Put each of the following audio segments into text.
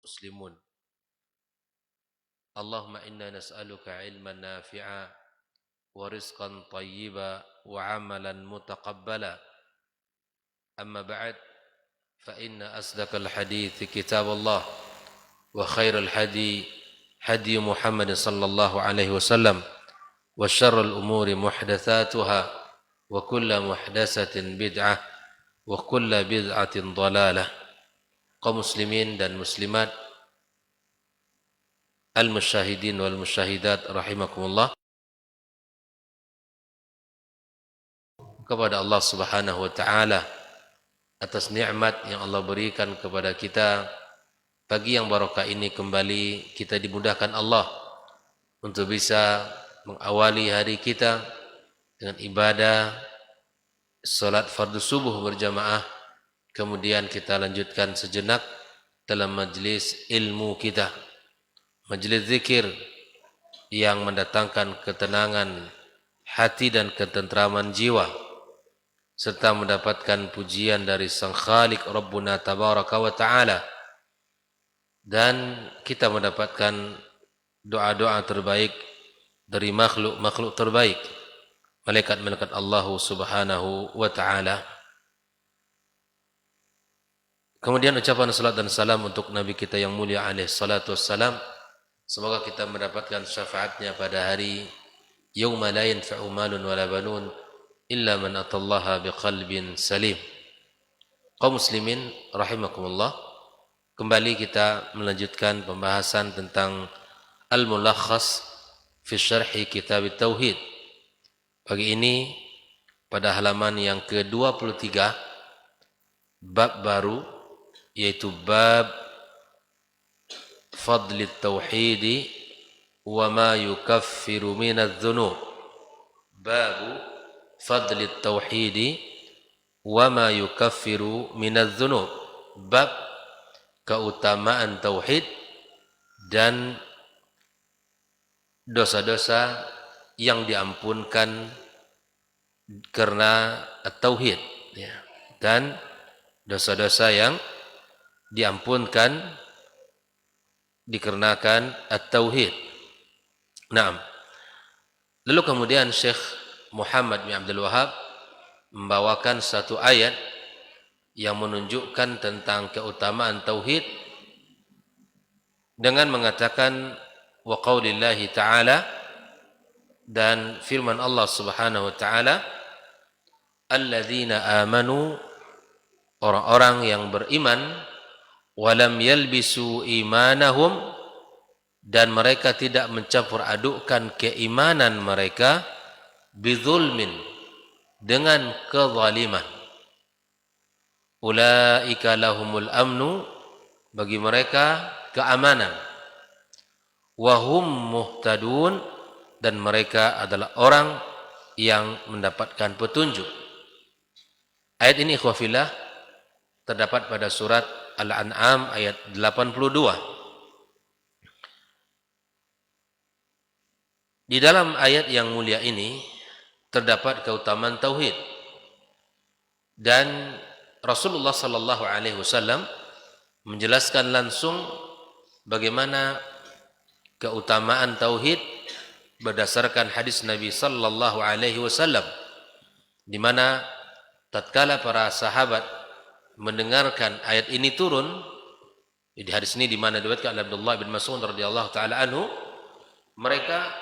muslimun. Allahumma inna nas'aluka ilman nafi'a wa rizqan tayyiba wa amalan mutaqabbala. Amma ba'd, fa inna asdaqal hadithi kitabullah wa khairal hadi hadi Muhammad sallallahu alaihi wasallam wa syarrul umuri muhdatsatuha wa kullu muhdatsatin bid'ah wa kullu bid'atin dhalalah. Kaum muslimin dan muslimat, al-musyahidin wal musyahidat rahimakumullah, kepada Allah Subhanahu wa taala atas nikmat yang Allah berikan kepada kita. Pagi yang barokah ini kembali kita dimudahkan Allah untuk bisa mengawali hari kita dengan ibadah salat fardu subuh berjamaah. Kemudian kita lanjutkan sejenak dalam majlis ilmu kita, majlis zikir yang mendatangkan ketenangan hati dan ketentraman jiwa, serta mendapatkan pujian dari Sang Khalik Rabbuna Tabaraka wa Ta'ala, dan kita mendapatkan doa-doa terbaik dari makhluk-makhluk terbaik, malaikat-malaikat Allah Subhanahu wa Ta'ala. Kemudian ucapan salat dan salam untuk Nabi kita yang mulia alaihi salatu wassalam. Semoga kita mendapatkan syafaatnya pada hari yauma la yanfa'u malun wala banun illa man atallaha biqalbin salim. Kaum muslimin rahimakumullah, kembali kita melanjutkan pembahasan tentang al-mulakhas fi syarhi kitab tauhid. Pagi ini pada halaman yang ke-23, bab baru, yaitu bab fadli tauhid wa ma yukaffiru minadz dzunub. Bab fadli tauhid wa ma yukaffiru minadz dzunub. Bab keutamaan tauhid dan dosa-dosa yang diampunkan karena tauhid, ya. Dan dosa-dosa yang diampunkan dikarenakan at-tauhid. Naam. Lalu kemudian Syekh Muhammad bin Abdul Wahhab membawakan satu ayat yang menunjukkan tentang keutamaan tauhid dengan mengatakan wa qaulillahi ta'ala, dan firman Allah Subhanahu wa ta'ala, alladzina amanu, orang-orang yang beriman, walam yalbisu imanahum, dan mereka tidak mencampur adukkan keimanan mereka, bidzulmin, dengan kezaliman. Ulaika lahumul amnu, bagi mereka keamanan. Wahum muhtadun, dan mereka adalah orang yang mendapatkan petunjuk. Ayat ini ikhwafillah terdapat pada surat Al-An'am ayat 82. Di dalam ayat yang mulia ini terdapat keutamaan tauhid, dan Rasulullah sallallahu alaihi wasallam menjelaskan langsung bagaimana keutamaan tauhid berdasarkan hadis Nabi sallallahu alaihi wasallam, di mana tatkala para sahabat mendengarkan ayat ini turun, di hadis ini di mana diriwayatkan oleh Abdullah bin Mas'ud radhiyallahu taala anhu, mereka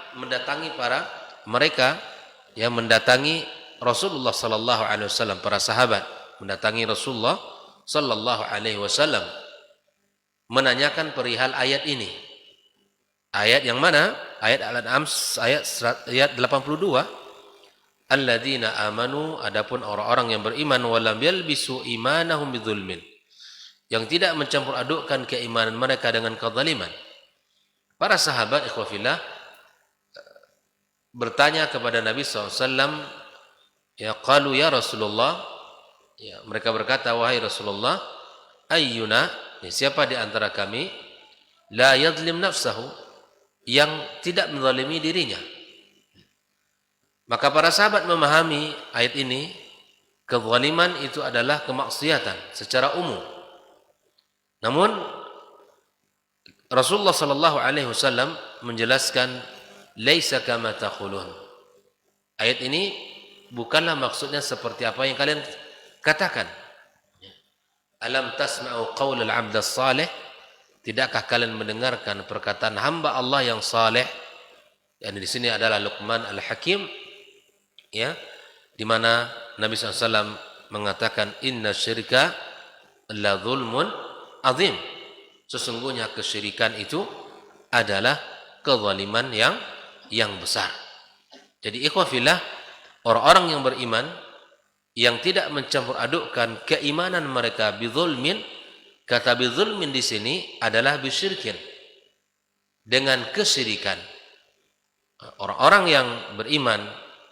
yang mendatangi Rasulullah sallallahu alaihi wasallam, para sahabat mendatangi Rasulullah sallallahu alaihi wasallam menanyakan perihal ayat ini. Ayat yang mana? Ayat Al-An'am ayat 82. Alladzina amanu, adapun orang-orang yang beriman, walam yalbisu imanahum bidzulmin, yang tidak mencampur adukkan keimanan mereka dengan kezaliman. Para sahabat ikhwafillah bertanya kepada Nabi SAW, ya qalu ya Rasulullah, ya, mereka berkata, wahai Rasulullah, ayyuna, ya, siapa di antara kami, la yadlim nafsahu, yang tidak menzalimi dirinya. Maka para sahabat memahami ayat ini, kezaliman itu adalah kemaksiatan secara umum. Namun Rasulullah sallallahu alaihi wasallam menjelaskan laisa kama taqulun. Ayat ini bukanlah maksudnya seperti apa yang kalian katakan. Alam tasma'u qaulal 'abdas salih? Tidakkah kalian mendengarkan perkataan hamba Allah yang saleh? Dan di sini adalah Luqman Al-Hakim, ya, di mana Nabi SAW mengatakan inna syirka la zulmun azim. Sesungguhnya kesyirikan itu adalah kezaliman yang besar. Jadi ikhwah fillah, orang-orang yang beriman yang tidak mencampur adukkan keimanan mereka bizulmin, kata bizulmin di sini adalah bisyirkin, dengan kesyirikan. Orang-orang yang beriman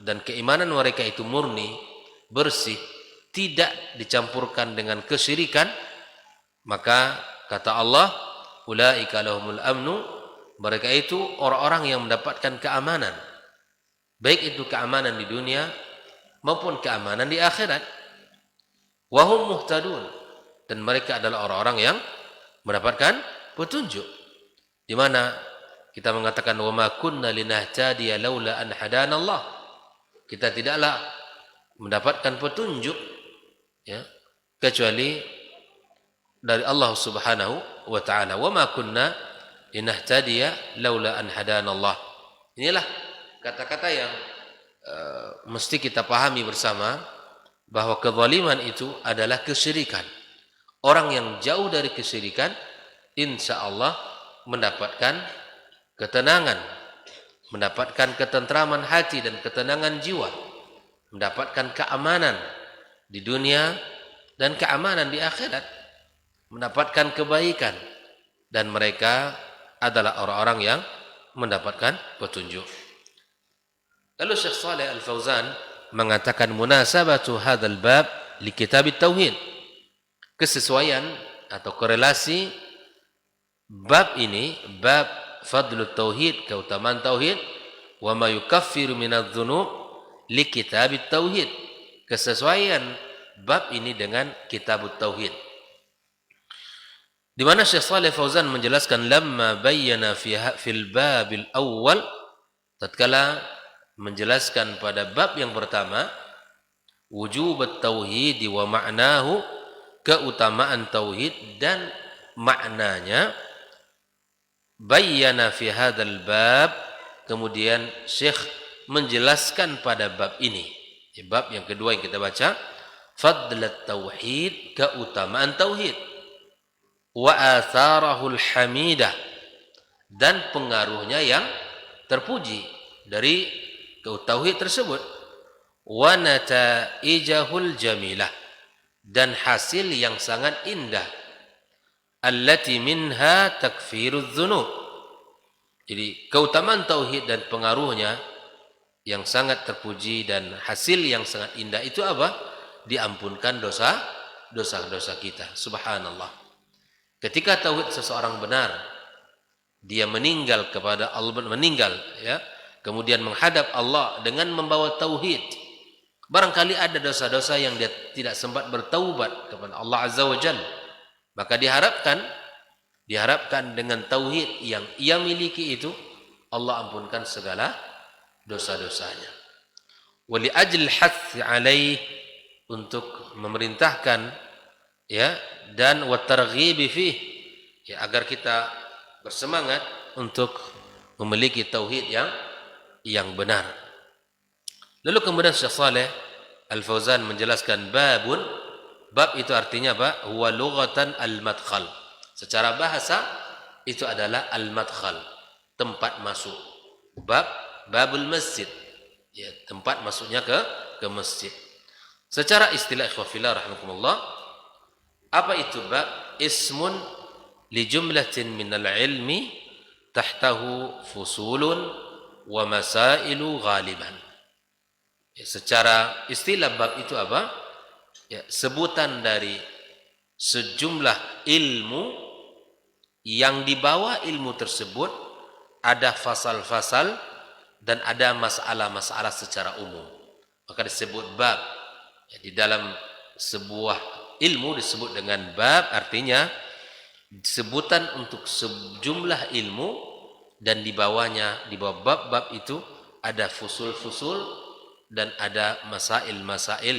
dan keimanan mereka itu murni, bersih, tidak dicampurkan dengan kesyirikan, maka kata Allah, ulaika lahumul amnu, mereka itu orang-orang yang mendapatkan keamanan, baik itu keamanan di dunia maupun keamanan di akhirat. Wahum muhtadun, dan mereka adalah orang-orang yang mendapatkan petunjuk. Di mana kita mengatakan wa ma kunna linahtadiya laula an hadanallah. Kita tidaklah mendapatkan petunjuk, ya, kecuali dari Allah Subhanahu wa taala. Wa ma kunna linahtadiya laula an hadanallah. Inilah kata-kata yang mesti kita pahami bersama, bahwa kezaliman itu adalah kesyirikan. Orang yang jauh dari kesyirikan, insya Allah mendapatkan ketenangan, mendapatkan ketentraman hati dan ketenangan jiwa, mendapatkan keamanan di dunia dan keamanan di akhirat, mendapatkan kebaikan, dan mereka adalah orang-orang yang mendapatkan petunjuk. Lalu Syekh Shalih Al-Fauzan mengatakan munasabatu hadzal bab li kitab at-tauhid. Kesesuaian atau korelasi bab ini, bab fadlut tauhid, keutamaan tauhid, wa ma yukaffiru minadz-dzunub li kitab at-tauhid. Kesesuaian bab ini dengan kitab at-tauhid. Di mana Syekh Shalih Fauzan menjelaskan lamma bayyana fil babil awwal, tatkala menjelaskan pada bab yang pertama wujub at-tauhid wa ma'nahu, keutamaan tauhid dan maknanya, bayyana fi hadzal bab, kemudian Syekh menjelaskan pada bab ini, bab yang kedua yang kita baca, fadlat tauhid, keutamaan tauhid, wa atharahul hamidah, dan pengaruhnya yang terpuji dari tauhid tersebut, wa nataijahul jamilah, dan hasil yang sangat indah, allati minha takfirudz dzunub. Jadi keutamaan tauhid dan pengaruhnya yang sangat terpuji dan hasil yang sangat indah itu apa? Diampunkan dosa-dosa kita. Subhanallah. Ketika tauhid seseorang benar, dia meninggal kepada Allah, ya, kemudian menghadap Allah dengan membawa tauhid. Barangkali ada dosa-dosa yang dia tidak sempat bertaubat kepada Allah Azza wa Jalla, maka diharapkan dengan tauhid yang ia miliki itu, Allah ampunkan segala dosa-dosanya. Wa li ajli hath alaih, untuk memerintahkan, ya, dan wa targhib fih, ya, agar kita bersemangat untuk memiliki tauhid yang benar. Lalu kemudian Syekh Shalih Al-Fauzan menjelaskan babun, bab itu artinya apa? Huwa lughatan al-madkhal. Secara bahasa itu adalah al-madkhal, tempat masuk. Babul masjid, ya, tempat masuknya ke masjid. Secara istilah ikhwah fillah rahimakumullah, apa itu bab? Ismun li jumlatin minal ilmi tahtahu fusulun wa masailu ghaliban. Ya, secara istilah bab itu apa? Ya, sebutan dari sejumlah ilmu yang di bawah ilmu tersebut ada fasal-fasal dan ada masalah-masalah secara umum. Maka disebut bab. Ya, di dalam sebuah ilmu disebut dengan bab, artinya sebutan untuk sejumlah ilmu, dan di bawahnya, di bawah bab-bab itu ada fusul-fusul dan ada masail-masail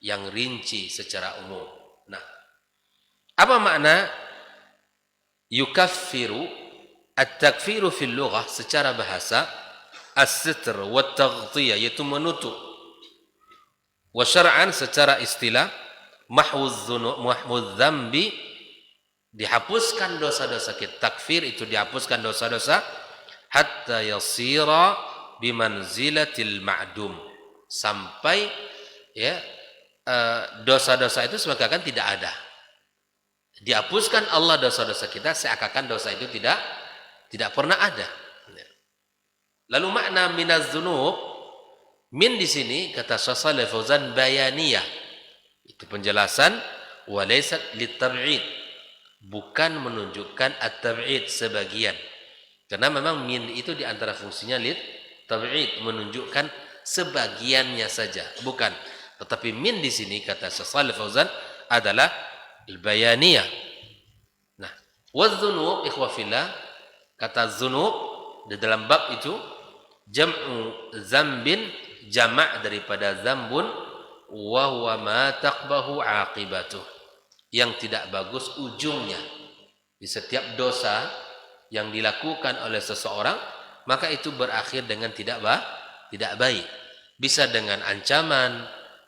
yang rinci secara umum. Nah, apa makna yukaffiru? At-takfiru fil lughah secara bahasa as-sitr wa taghtiyah, yaitu menutup. Wa syar'an secara istilah mahwuz dzambi, dihapuskan dosa-dosa kita. Takfir itu dihapuskan dosa-dosa hatta yasira bimanzilatil ma'dum, sampai ya dosa-dosa itu seakan tidak ada. Dihapuskan Allah dosa-dosa kita seakan dosa itu tidak pernah ada. Lalu makna minaz dzunub, min di sini kata Syaikh Fauzan bayaniyah, itu penjelasan, wa laysat litab'id, bukan menunjukkan at-tab'id sebagian, karena memang min itu di antara fungsinya tab'id, menunjukkan sebagiannya saja, bukan. Tetapi min di sini kata Syaikh Fauzan adalah al-bayaniyah. Nah, wadz-dzunub ikhwa fillah, kata dzunub di dalam bab itu jam'u zambin, jamak daripada zambun, wa huwa ma taqbahu aqibatuh, yang tidak bagus ujungnya. Di setiap dosa yang dilakukan oleh seseorang, maka itu berakhir dengan tidak baik. Bisa dengan ancaman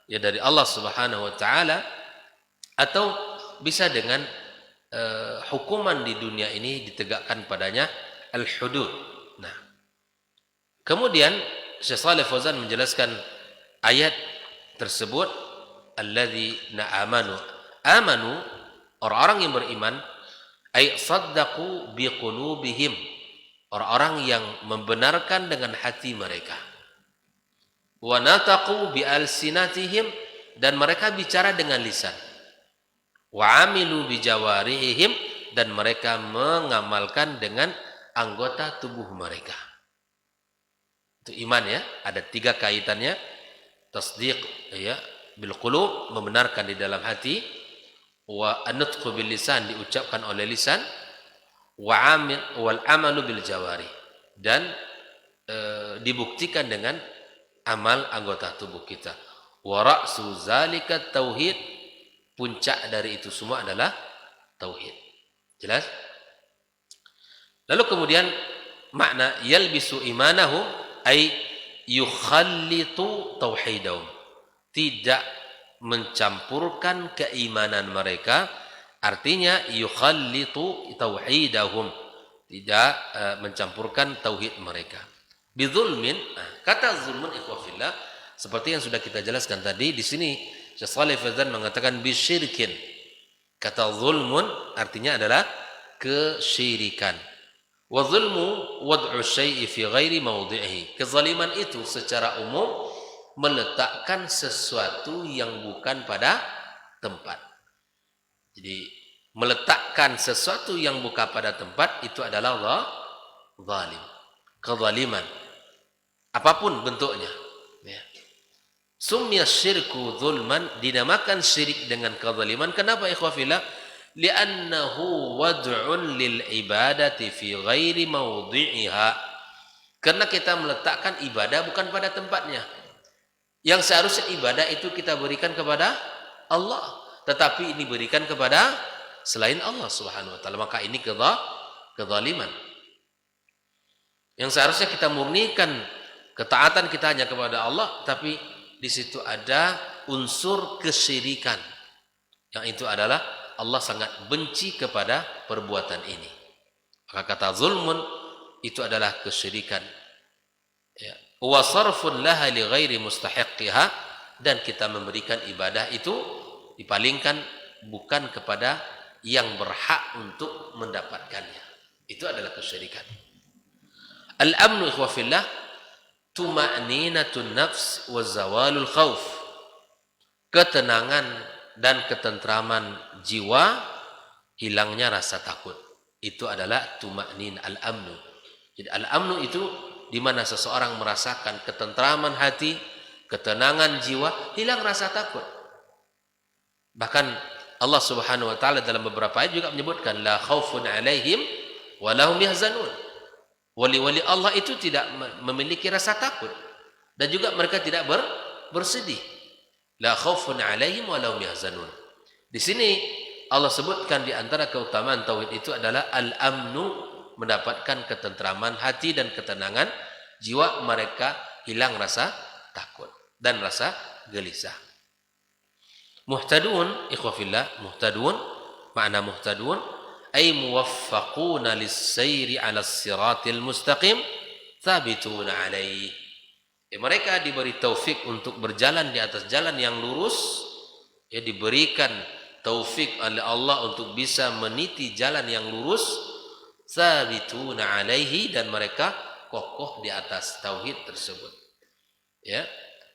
ya dari Allah Subhanahu wa taala, atau bisa dengan hukuman di dunia ini ditegakkan padanya al-hudud. Nah, kemudian Syekh Shalih Fauzan menjelaskan ayat tersebut, alladzina amanu, orang-orang yang beriman, ay saddaqu biqulubihim, orang-orang yang membenarkan dengan hati mereka, wa nataqu bi alsinatihim, dan mereka bicara dengan lisan, wa amilu bi jawarihim, dan mereka mengamalkan dengan anggota tubuh mereka. Itu iman ya, ada 3 kaitannya. Tasdiq ya bil qulub, membenarkan di dalam hati, wa an-nutqu bil lisan, diucapkan oleh lisan, wal amalu bil jawari, dan dibuktikan dengan amal anggota tubuh kita. Wa ra'su zalika tauhid, puncak dari itu semua adalah tauhid. Jelas? Lalu kemudian makna yalbisu imanahu ay yukhallitu tauhidahum, tidak mencampurkan keimanan mereka, artinya yukhallitu tauhidahum, tidak mencampurkan tauhid mereka. Bidzulmin, kata zulmun ikhwah fillah, seperti yang sudah kita jelaskan tadi, di sini Syekh Shalih Fauzan mengatakan bisyirkin. Kata zulmun artinya adalah kesyirikan. Wa zulmu wad'u syai'i fi ghairi mawdi'ihi. Kezaliman itu secara umum meletakkan sesuatu yang bukan pada tempat. Jadi meletakkan sesuatu yang bukan pada tempat itu adalah zalim. Kezaliman apapun bentuknya ya. Sumya syirku zulman, dinamakan syirik dengan kezaliman. Kenapa ikhwafillah? Li'annahu wad'un lil ibadati fi ghairi mawdi'iha, karena kita meletakkan ibadah bukan pada tempatnya. Yang seharusnya ibadah itu kita berikan kepada Allah, tetapi ini berikan kepada selain Allah Subhanahu wa taala, maka ini kezaliman. Yang seharusnya kita murnikan ketaatan kita hanya kepada Allah, tapi di situ ada unsur kesyirikan, yang itu adalah Allah sangat benci kepada perbuatan ini. Maka kata zulmun itu adalah kesyirikan. Ya. Wa sarfun laha li ghairi mustahiqqiha, dan kita memberikan ibadah itu dipalingkan bukan kepada yang berhak untuk mendapatkannya. Itu adalah kesyirikan. Al-amnu ikhwa fillah tuma'ninatun nafs wa zawalul khauf, ketenangan dan ketentraman jiwa, hilangnya rasa takut. Itu adalah tuma'nin, al-amnu. Jadi al-amnu itu di mana seseorang merasakan ketentraman hati, ketenangan jiwa, hilang rasa takut. Bahkan Allah Subhanahu wa taala dalam beberapa ayat juga menyebutkan la khaufun 'alaihim wa lahum yahzanun. Wali-wali Allah itu tidak memiliki rasa takut dan juga mereka tidak bersedih. La khaufun 'alaihim wa lahum yahzanun. Di sini Allah sebutkan di antara keutamaan tauhid itu adalah al-amnu, mendapatkan ketentraman hati dan ketenangan jiwa, mereka hilang rasa takut dan rasa gelisah. Muhtadun, ikhwafillah, muhtadun, makna muhtadun ay muwaffaquna lis-sayri 'ala as-siratil mustaqim thabituna 'alaihi. Mereka diberi taufik untuk berjalan di atas jalan yang lurus, diberikan taufik oleh Allah untuk bisa meniti jalan yang lurus, thabituna 'alaihi, dan mereka kokoh di atas tauhid tersebut. Ya,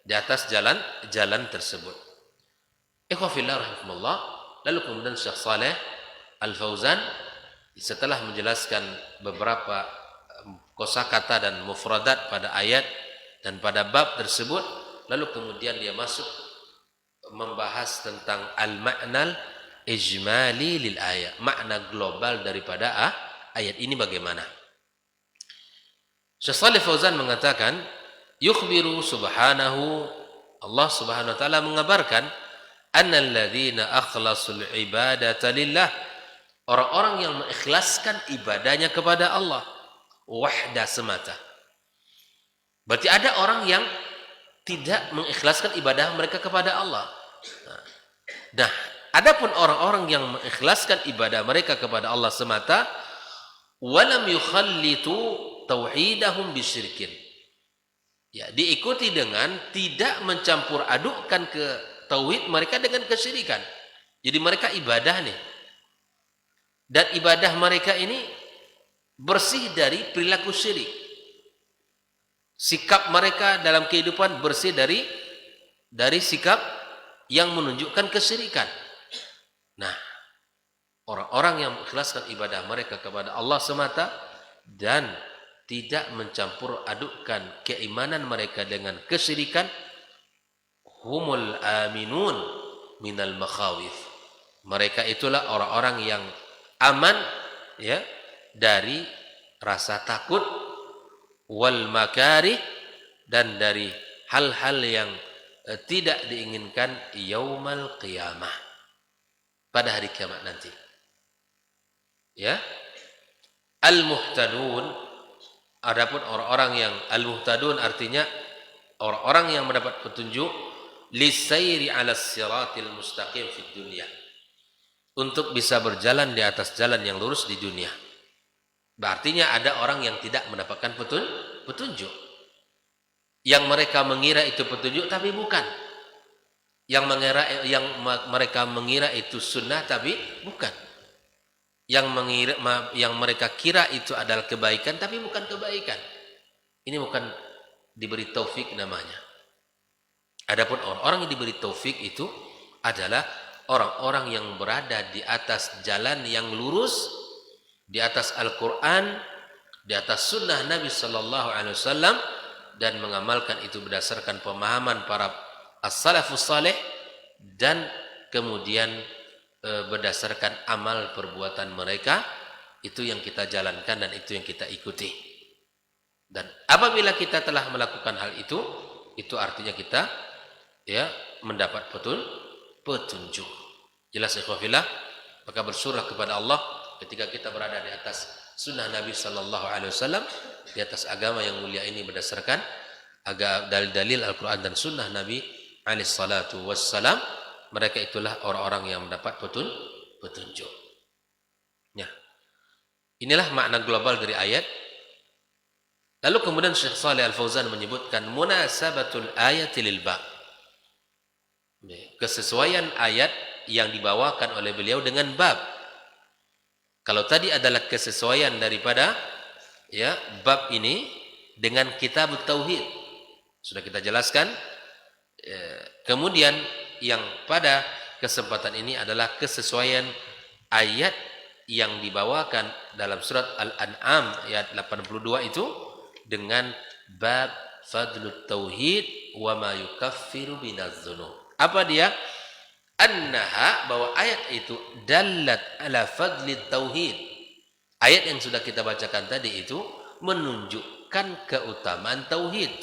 di atas jalan tersebut. Ikhwafillah rahimakumullah. Lalu kemudian Syekh Saleh Al-Fauzan setelah menjelaskan beberapa kosakata dan mufradat pada ayat dan pada bab tersebut, lalu kemudian dia masuk membahas tentang al-ma'nal ijmali lil ayat, makna global daripada ayat ini bagaimana. Syekh Shalih Fauzan mengatakan, yukhbiru subhanahu, Allah Subhanahu wa taala mengabarkan, annal ladzina akhlasul ibadata lillah, orang-orang yang mengikhlaskan ibadahnya kepada Allah wahda semata. Berarti ada orang yang tidak mengikhlaskan ibadah mereka kepada Allah. Nah, adapun orang-orang yang mengikhlaskan ibadah mereka kepada Allah semata, walam yukhallitu tauhidahum bisyirkin. Ya, diikuti dengan tidak mencampur adukkan ke tauhid mereka dengan kesyirikan. Jadi mereka ibadah nih. Dan ibadah mereka ini bersih dari perilaku syirik. Sikap mereka dalam kehidupan bersih dari sikap yang menunjukkan kesyirikan. Nah, orang-orang yang mengikhlaskan ibadah mereka kepada Allah semata dan tidak mencampur adukkan keimanan mereka dengan kesyirikan, humul aminun minal makhawif. Mereka itulah orang-orang yang aman, ya, dari rasa takut, wal makarih, dan dari hal-hal yang tidak diinginkan yaumal qiyamah, pada hari kiamat nanti. Ya. Al-muhtadun, adapun orang-orang yang al-muhtadun artinya orang-orang yang mendapat petunjuk lisairi 'alas siratil mustaqim fid dunya, untuk bisa berjalan di atas jalan yang lurus di dunia. Artinya ada orang yang tidak mendapatkan petunjuk. Yang mereka mengira itu petunjuk tapi bukan. Yang mereka mengira itu sunnah tapi bukan. Yang mereka kira itu adalah kebaikan tapi bukan kebaikan. Ini bukan diberi taufik namanya. Adapun orang-orang yang diberi taufik itu adalah orang-orang yang berada di atas jalan yang lurus, di atas Al-Quran, di atas sunnah Nabi Sallallahu Alaihi Wasallam, dan mengamalkan itu berdasarkan pemahaman para as-salafus salih, dan kemudian berdasarkan amal perbuatan mereka. Itu yang kita jalankan dan itu yang kita ikuti. Dan apabila kita telah melakukan hal itu artinya kita, ya, mendapat petunjuk. Jelas ikhwafillah. Maka bersyukur kepada Allah ketika kita berada di atas sunnah Nabi Sallallahu Alaihi Wasallam, di atas agama yang mulia ini berdasarkan dalil-dalil Al-Quran dan sunnah Nabi Alaihi Salatu Wassalam. Mereka itulah orang-orang yang mendapat petunjuk. Ya. Inilah makna global dari ayat. Lalu kemudian Syekh Shalih Al-Fauzan menyebutkan munasabatul ayati lil bab, kesesuaian ayat yang dibawakan oleh beliau dengan bab. Kalau tadi adalah kesesuaian daripada, ya, bab ini dengan kitab tauhid, sudah kita jelaskan. Kemudian yang pada kesempatan ini adalah kesesuaian ayat yang dibawakan dalam surat Al-An'am ayat 82 itu dengan bab fadlut tauhid wa ma yukaffiru binadz-dzunub. Apa dia? annaha, bahwa ayat itu dallat ala fadli tauhid. Ayat yang sudah kita bacakan tadi itu menunjukkan keutamaan tauhid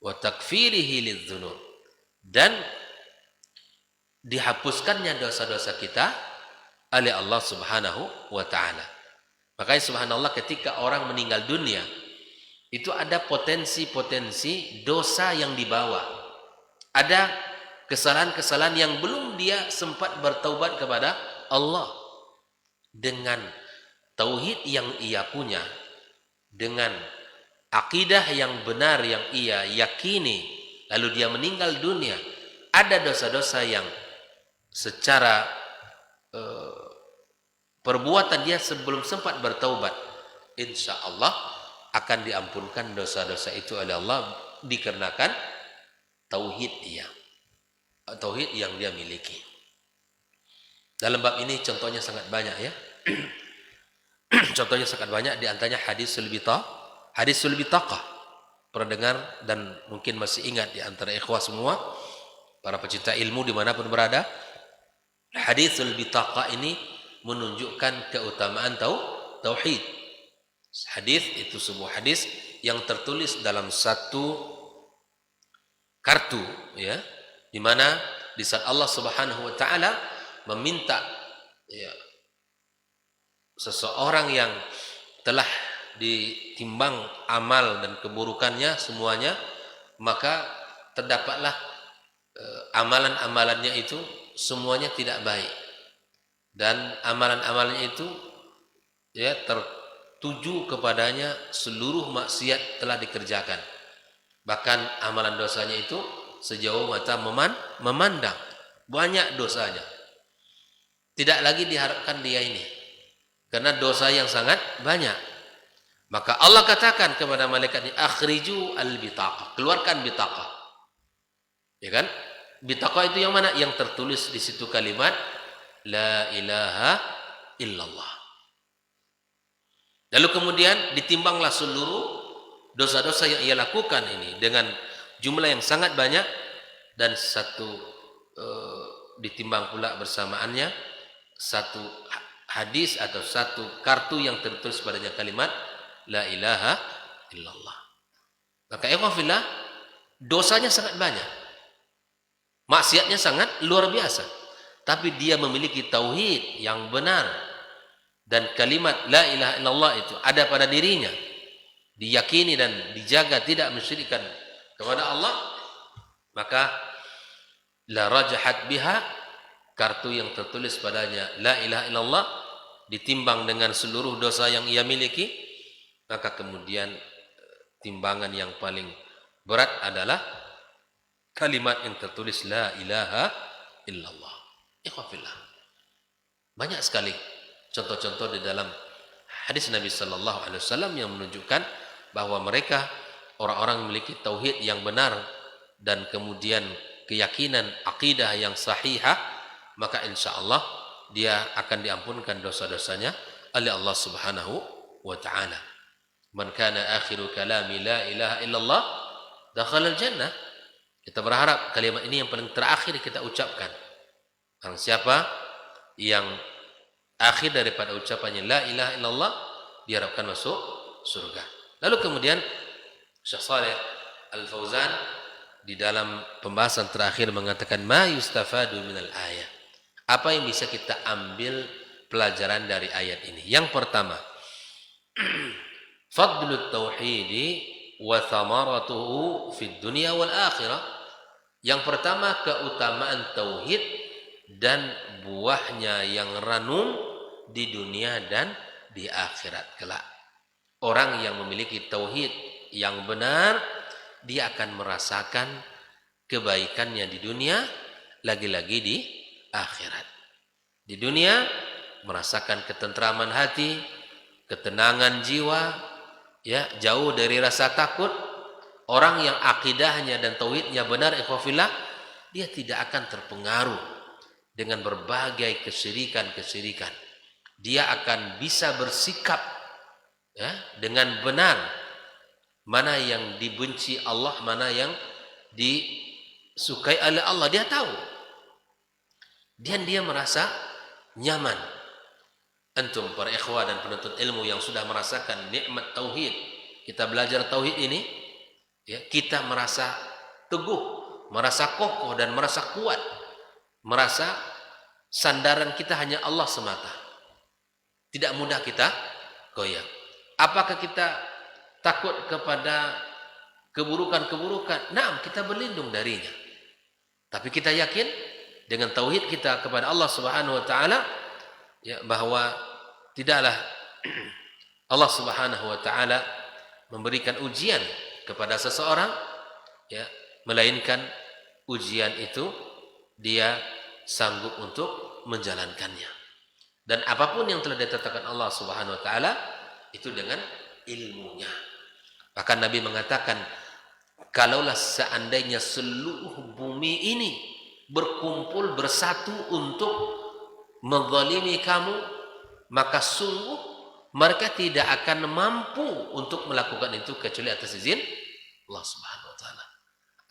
wa takfirihi lidzunub, dan dihapuskannya dosa-dosa kita oleh Allah Subhanahu wa taala. Makanya subhanallah, ketika orang meninggal dunia itu ada potensi-potensi dosa yang dibawa. Ada kesalahan-kesalahan yang belum dia sempat bertaubat kepada Allah. Dengan tauhid yang ia punya, dengan akidah yang benar yang ia yakini, lalu dia meninggal dunia, ada dosa-dosa yang secara perbuatan dia sebelum sempat bertaubat, insya Allah akan diampunkan dosa-dosa itu oleh Allah dikarenakan tauhid dia, tauhid yang dia miliki. Dalam bab ini contohnya sangat banyak ya. Contohnya sangat banyak, di antaranya hadisul bitaqah. Pernah dengar dan mungkin masih ingat di antara ikhwah semua, para pecinta ilmu dimanapun berada. Hadisul bitaqah ini menunjukkan keutamaan tauhid. Hadis itu sebuah hadis yang tertulis dalam satu kartu ya, di mana di saat Allah Subhanahu wa taala meminta ya, seseorang yang telah ditimbang amal dan keburukannya semuanya, maka terdapatlah amalan-amalannya itu semuanya tidak baik, dan amalan-amalannya itu ya tertuju kepadanya seluruh maksiat telah dikerjakan, bahkan amalan dosanya itu sejauh mata memandang, banyak dosanya, tidak lagi diharapkan dia ini karena dosa yang sangat banyak. Maka Allah katakan kepada malaikat ini, akhriju al-bitaqah, keluarkan bitaqah. Ya kan? Bitaqah itu yang mana? Yang tertulis di situ kalimat la ilaha illallah. Lalu kemudian ditimbanglah seluruh dosa-dosa yang ia lakukan ini dengan jumlah yang sangat banyak, dan satu ditimbang pula bersamaannya satu hadis atau satu kartu yang tertulis padanya kalimat la ilaha illallah. Maka ikhwafillah, dosanya sangat banyak, maksiatnya sangat luar biasa, tapi dia memiliki tauhid yang benar, dan kalimat la ilaha illallah itu ada pada dirinya, diyakini dan dijaga tidak mensyirikkan kepada Allah, maka la rajahat biha, kartu yang tertulis padanya la ilaha illallah ditimbang dengan seluruh dosa yang ia miliki, maka kemudian timbangan yang paling berat adalah kalimat yang tertulis la ilaha illallah. Ikhwafillah, banyak sekali contoh-contoh di dalam hadis Nabi sallallahu alaihi wasallam yang menunjukkan bahwa mereka orang-orang memiliki tauhid yang benar dan kemudian keyakinan akidah yang sahihah, maka insya Allah dia akan diampunkan dosa-dosanya oleh Allah Subhanahu wa taala. Man kana akhiru kalami la ilaha illallah dakhala al-jannah. Kita berharap kalimat ini yang paling terakhir kita ucapkan. Barang siapa yang akhir daripada ucapannya la ilaha illallah, diharapkan masuk surga. Lalu kemudian Syekh Shalih Al-Fauzan di dalam pembahasan terakhir mengatakan ma yustafadu minal ayat. Apa yang bisa kita ambil pelajaran dari ayat ini? Yang pertama, fadlut tauhidi wa thamaratuhu fid dunya wal akhirah. Yang pertama, keutamaan tauhid dan buahnya yang ranum di dunia dan di akhirat kelak. Orang yang memiliki tauhid yang benar, dia akan merasakan kebaikannya di dunia, lagi-lagi di akhirat. Di dunia merasakan ketentraman hati, ketenangan jiwa, ya, jauh dari rasa takut. Orang yang akidahnya dan tauhidnya benar, ikhwafillah, dia tidak akan terpengaruh dengan berbagai kesyirikan-kesyirikan. Dia akan bisa bersikap ya, dengan benar, mana yang dibenci Allah, mana yang disukai oleh Allah, dia tahu. dan dia merasa nyaman. Antum para ikhwah dan penuntut ilmu yang sudah merasakan nikmat tauhid, kita belajar tauhid ini, ya, kita merasa teguh, merasa kokoh dan merasa kuat, merasa sandaran kita hanya Allah semata. Tidak mudah kita goyah. Apakah kita takut kepada keburukan-keburukan? Naam, kita berlindung darinya. Tapi kita yakin dengan tauhid kita kepada Allah Subhanahu wa taala, ya, bahwa tidaklah Allah Subhanahu wa taala memberikan ujian kepada seseorang, ya, melainkan ujian itu dia sanggup untuk menjalankannya. Dan apapun yang telah ditetapkan Allah Subhanahu wa taala itu dengan ilmunya. Bahkan Nabi mengatakan, kalaulah seandainya seluruh bumi ini berkumpul bersatu untuk menzalimi kamu, maka sungguh mereka tidak akan mampu untuk melakukan itu kecuali atas izin Allah Subhanahu wa taala.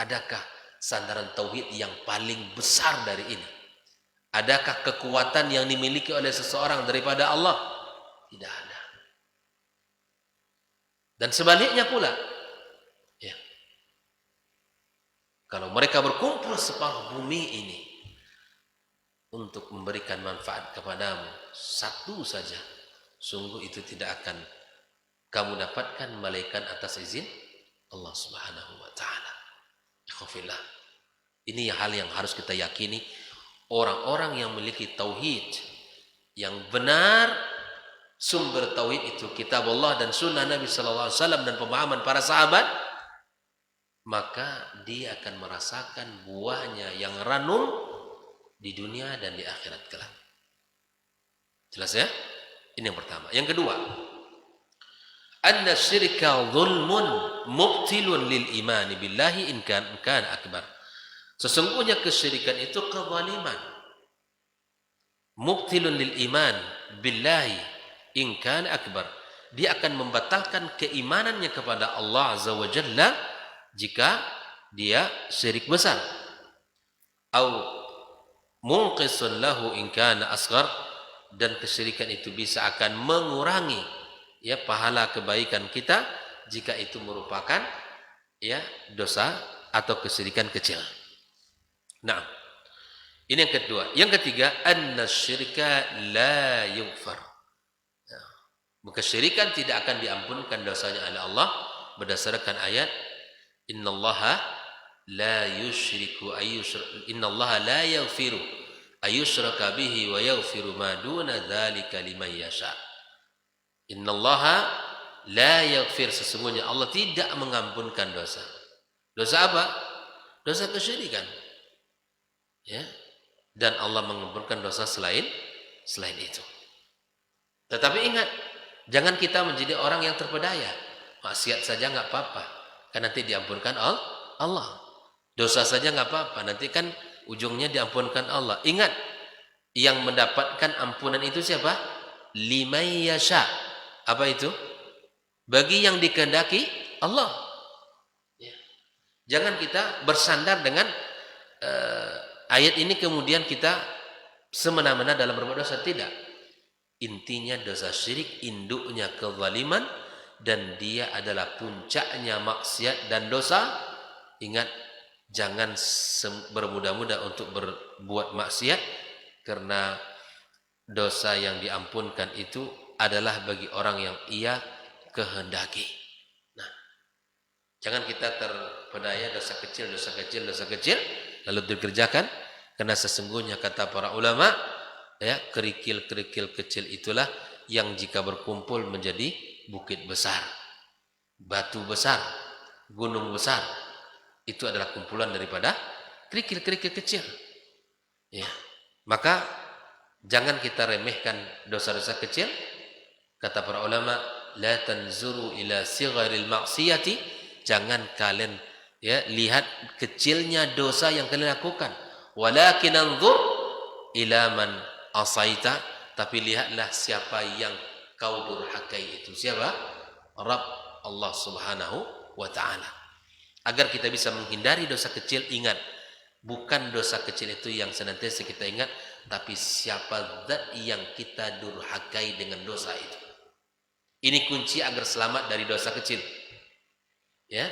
Adakah sandaran tauhid yang paling besar dari ini? Adakah kekuatan yang dimiliki oleh seseorang daripada Allah? Tidak ada. Dan sebaliknya pula, ya, kalau mereka berkumpul separuh bumi ini untuk memberikan manfaat kepadamu satu saja, sungguh itu tidak akan kamu dapatkan melainkan atas izin Allah Subhanahu wa taala. Ikhwafillah, ini hal yang harus kita yakini. Orang-orang yang memiliki tauhid yang benar, sumber tauhid itu kitab Allah dan sunnah Nabi sallallahu alaihi wasallam dan pemahaman para sahabat, maka dia akan merasakan buahnya yang ranum di dunia dan di akhirat kelak. Jelas ya? Ini yang pertama. Yang kedua, anna syirka zulmun mubtilun lil imani billahi in kana akbar. Sesungguhnya kesyirikan itu kezaliman. Mubtilun lil iman billahi in kana akbar. Dia akan membatalkan keimanannya kepada Allah Azza wa Jalla jika dia syirik besar. Au munqisun lahu in kana asghar, dan kesyirikan itu bisa akan mengurangi, ya, pahala kebaikan kita jika itu merupakan, ya, dosa atau kesyirikan kecil. Nah, ini yang kedua. Yang ketiga, anna syirka la yughfar. Kesyirikan tidak akan diampunkan dosanya oleh Allah berdasarkan ayat innallaha la yusyriku innallaha la yaghfiru ayyushraka bihi wa yaghfiru ma duna dzalika liman yasha. Innallaha la yaghfir, sesungguhnya Allah tidak mengampunkan dosa. Dosa apa? Dosa kesyirikan. Ya. Dan Allah mengampunkan dosa selain itu. Tetapi ingat, jangan kita menjadi orang yang terpedaya. Maksiat saja nggak apa-apa, kan nanti diampunkan Allah. Dosa saja nggak apa-apa, nanti kan ujungnya diampunkan Allah. Ingat, yang mendapatkan ampunan itu siapa? Liman yasha. Apa itu? Bagi yang dikehendaki Allah. Ya. Jangan kita bersandar dengan ayat ini kemudian kita semena-mena dalam berbuat dosa. Tidak. Intinya dosa syirik, induknya kezaliman, dan dia adalah puncaknya maksiat dan dosa. Ingat, jangan bermudah-mudah untuk berbuat maksiat, karena dosa yang diampunkan itu adalah bagi orang yang ia kehendaki. Nah, jangan kita terpedaya dosa kecil lalu dikerjakan, karena sesungguhnya kata para ulama, ya, kerikil-kerikil kecil itulah yang jika berkumpul menjadi bukit besar, batu besar, gunung besar. Itu adalah kumpulan daripada kerikil-kerikil kecil. Ya, maka jangan kita remehkan dosa-dosa kecil. Kata para ulama, la tanzuru ila sigharil maksiyati, jangan kalian, ya, lihat kecilnya dosa yang kalian lakukan. Walakin anzur ila man asaita, tapi lihatlah siapa yang kau durhakai itu. Siapa? Rabb Allah Subhanahu wa taala. Agar kita bisa menghindari dosa kecil, ingat, bukan dosa kecil itu yang senantiasa kita ingat, tapi siapa zat yang kita durhakai dengan dosa itu. Ini kunci agar selamat dari dosa kecil. Ya,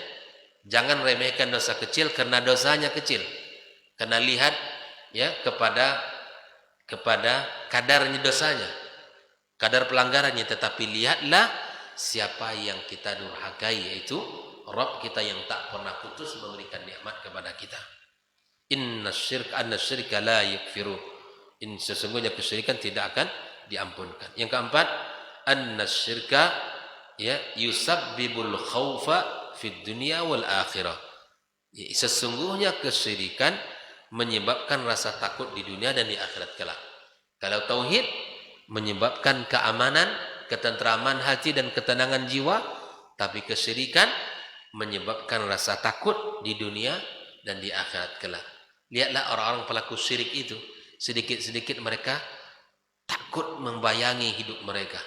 jangan remehkan dosa kecil karena dosanya kecil. Karena lihat ya kepada kadarnya dosanya, kadar pelanggarannya, tetapi lihatlah siapa yang kita durhakai, yaitu Rabb kita yang tak pernah putus memberikan nikmat kepada kita. Anna syirka la yakfiru. Sesungguhnya kesyirikan tidak akan diampunkan. Yang keempat, anna syirka ya yusabbibul khaufa fid dunya wal akhirah. Ya, sesungguhnya kesyirikan menyebabkan rasa takut di dunia dan di akhirat kelak. Kalau tauhid menyebabkan keamanan, ketentraman hati dan ketenangan jiwa, tapi kesyirikan menyebabkan rasa takut di dunia dan di akhirat kelak. Lihatlah orang-orang pelaku syirik itu, sedikit-sedikit mereka takut membayangi hidup mereka.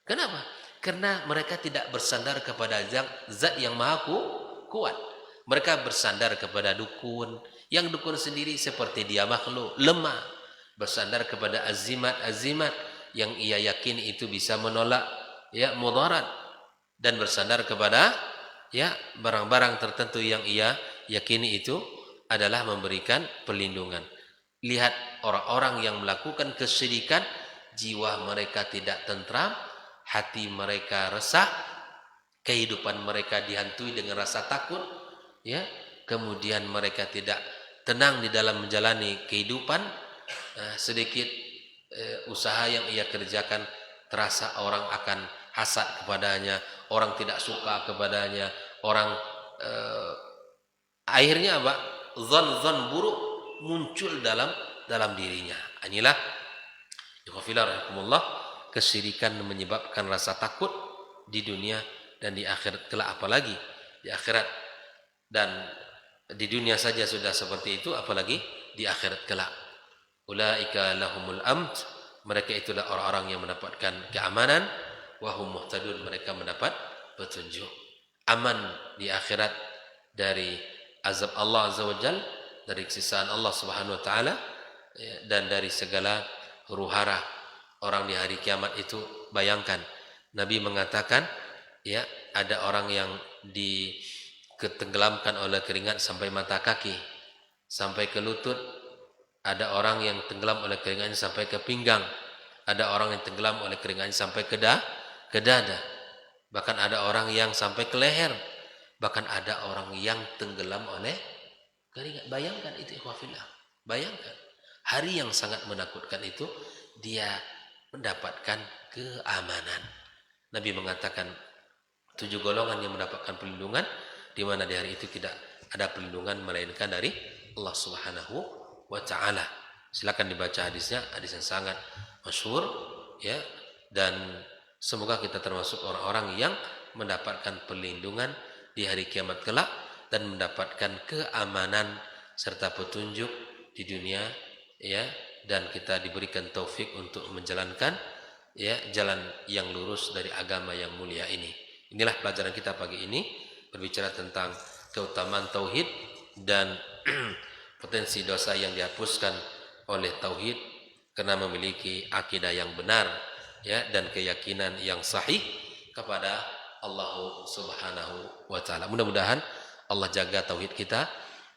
Kenapa? Karena mereka tidak bersandar kepada zat yang maha kuat. Mereka bersandar kepada dukun, yang dukun sendiri seperti dia makhluk lemah. Bersandar kepada azimat-azimat yang ia yakini itu bisa menolak ya mudarat, dan bersandar kepada ya barang-barang tertentu yang ia yakini itu adalah memberikan perlindungan. Lihat orang-orang yang melakukan kesyirikan, jiwa mereka tidak tentram, hati mereka resah, kehidupan mereka dihantui dengan rasa takut, ya. Kemudian mereka tidak tenang di dalam menjalani kehidupan. Sedikit usaha yang ia kerjakan terasa orang akan hasad kepadanya, orang tidak suka kepadanya, orang akhirnya apa? Zon buruk muncul dalam dirinya. Inilah kesyirikan menyebabkan rasa takut di dunia dan di akhirat kelak, apalagi di akhirat. Dan di dunia saja sudah seperti itu, apalagi di akhirat kelak. Ulaika lahumul amn, mereka itulah orang-orang yang mendapatkan keamanan, wa hum muhtadun, mereka mendapat petunjuk. Aman di akhirat dari azab Allah Azza wa Jalla, dari siksaan Allah Subhanahu wa taala, dan dari segala huru-hara orang di hari kiamat itu. Bayangkan, Nabi mengatakan ya, ada orang yang ditenggelamkan oleh keringat sampai mata kaki, sampai ke lutut. Ada orang yang tenggelam oleh keringatnya sampai ke pinggang. Ada orang yang tenggelam oleh keringatnya sampai ke dada. Bahkan ada orang yang sampai ke leher. Bahkan ada orang yang tenggelam oleh keringat. Bayangkan itu, ikhwafillah. Bayangkan. Hari yang sangat menakutkan itu, dia mendapatkan keamanan. Nabi mengatakan 7 golongan yang mendapatkan perlindungan, di mana di hari itu tidak ada perlindungan melainkan dari Allah Subhanahu wa ta'ala. Silakan dibaca hadisnya, hadis yang sangat masyhur ya, dan semoga kita termasuk orang-orang yang mendapatkan perlindungan di hari kiamat kelak dan mendapatkan keamanan serta petunjuk di dunia ya, dan kita diberikan taufik untuk menjalankan ya jalan yang lurus dari agama yang mulia ini. Inilah pelajaran kita pagi ini, berbicara tentang keutamaan tauhid dan potensi dosa yang dihapuskan oleh tauhid karena memiliki akidah yang benar ya, dan keyakinan yang sahih kepada Allah Subhanahu wa taala. Mudah-mudahan Allah jaga tauhid kita,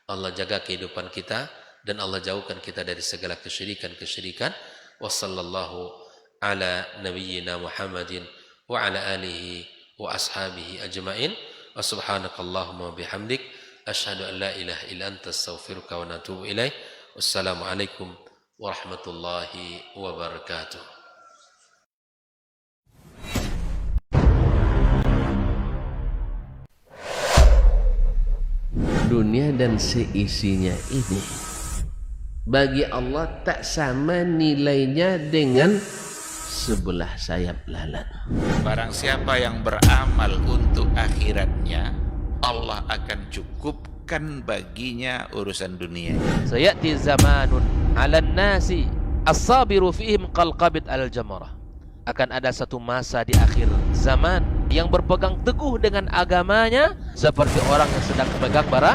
Allah jaga kehidupan kita, dan Allah jauhkan kita dari segala kesyirikan-kesyirikan. Wassallallahu ala nabiyyina Muhammadin wa ala alihi wa ashabihi ajma'in. Wa subhanakallahumma bihamdik asyhadu an la ilaha illa anta astaghfiruka wa atubu ilaik. Wassalamualaikum warahmatullahi wabarakatuh. Dunia dan seisinya ini bagi Allah tak sama nilainya dengan sebelah sayap lalat. Barang siapa yang beramal untuk akhiratnya, Allah akan cukupkan baginya urusan dunia. Sayati zamanun 'alan nasi as-sabiru fihim qalqabit al-jamarah. Akan ada satu masa di akhir zaman yang berpegang teguh dengan agamanya seperti orang yang sedang memegang bara